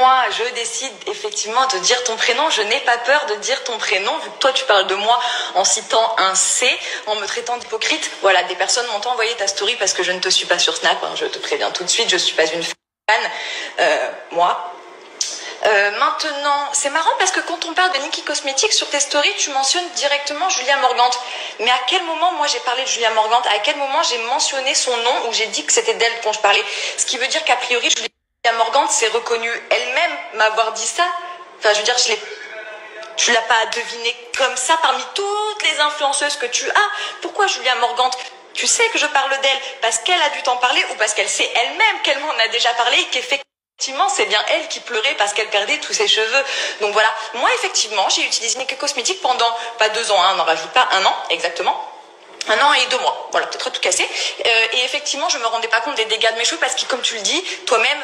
moi je décide effectivement de dire ton prénom, je n'ai pas peur de dire ton prénom, vu que toi tu parles de moi en citant un C, en me traitant d'hypocrite. Voilà, des personnes m'ont envoyé ta story parce que je ne te suis pas sur Snap, hein, je te préviens tout de suite, je suis pas une fan, moi. Maintenant, c'est marrant parce que quand on parle de Nikki Cosmetics sur tes stories, tu mentionnes directement Julia Morgante. Mais à quel moment moi j'ai parlé de Julia Morgante? À quel moment j'ai mentionné son nom ou j'ai dit que c'était d'elle dont je parlais? Ce qui veut dire qu'a priori Julia Morgante s'est reconnue elle-même m'avoir dit ça. Enfin, je veux dire, tu l'as pas deviné comme ça parmi toutes les influenceuses que tu as. Pourquoi Julia Morgante? Tu sais que je parle d'elle parce qu'elle a dû t'en parler ou parce qu'elle sait elle-même qu'elle m'en a déjà parlé et qu'effectivement c'est bien elle qui pleurait parce qu'elle perdait tous ses cheveux. Donc voilà, moi effectivement j'ai utilisé Nikki Cosmetics pendant pas 2 ans, hein, n'en rajoute pas, 1 an exactement. 1 an et 2 mois, voilà, peut-être tout cassé. Et effectivement, je me rendais pas compte des dégâts de mes cheveux parce que, comme tu le dis, toi-même,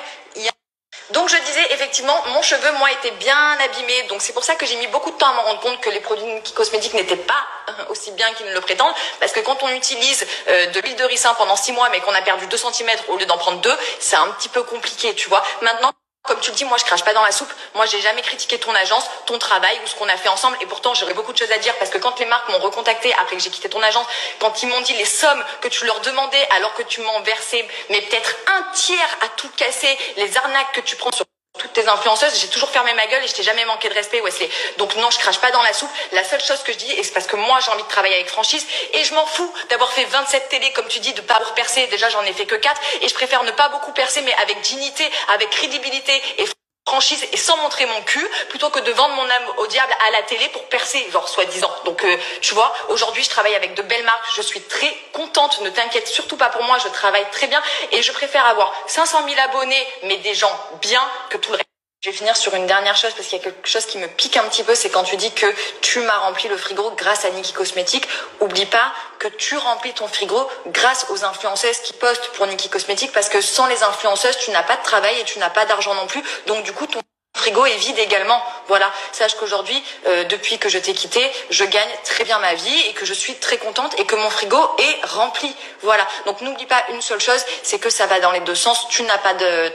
donc je disais effectivement, mon cheveu moi était bien abîmé, donc c'est pour ça que j'ai mis beaucoup de temps à me rendre compte que les produits Nikki Cosmetics n'étaient pas aussi bien qu'ils ne le prétendent, parce que quand on utilise de l'huile de ricin pendant 6 mois mais qu'on a perdu 2 centimètres au lieu d'en prendre 2, c'est un petit peu compliqué, tu vois. Maintenant, comme tu le dis, moi je crache pas dans la soupe, moi j'ai jamais critiqué ton agence, ton travail ou ce qu'on a fait ensemble, et pourtant j'aurais beaucoup de choses à dire parce que quand les marques m'ont recontacté après que j'ai quitté ton agence, quand ils m'ont dit les sommes que tu leur demandais alors que tu m'en versais, mais peut-être un tiers à tout casser, les arnaques que tu prends sur toutes tes influenceuses, j'ai toujours fermé ma gueule et je t'ai jamais manqué de respect, Wesley. Donc non, je crache pas dans la soupe. La seule chose que je dis, et c'est parce que moi j'ai envie de travailler avec franchise, et je m'en fous d'avoir fait 27 télé, comme tu dis, de pas avoir percé. Déjà j'en ai fait que 4, et je préfère ne pas beaucoup percer, mais avec dignité, avec crédibilité et franchise et sans montrer mon cul, plutôt que de vendre mon âme au diable à la télé pour percer, genre soi-disant. Donc tu vois, aujourd'hui je travaille avec de belles marques, je suis très contente, ne t'inquiète surtout pas pour moi, je travaille très bien et je préfère avoir 500 000 abonnés mais des gens bien que tout le reste. Je vais finir sur une dernière chose parce qu'il y a quelque chose qui me pique un petit peu, c'est quand tu dis que tu m'as rempli le frigo grâce à Nikki Cosmetics. Oublie pas que tu remplis ton frigo grâce aux influenceuses qui postent pour Nikki Cosmetics, parce que sans les influenceuses, tu n'as pas de travail et tu n'as pas d'argent non plus. Donc du coup, ton frigo est vide également. Voilà, sache qu'aujourd'hui, depuis que je t'ai quitté, je gagne très bien ma vie et que je suis très contente et que mon frigo est rempli. Voilà, donc n'oublie pas une seule chose, c'est que ça va dans les deux sens. Tu n'as pas de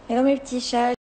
Hello mes petits chats.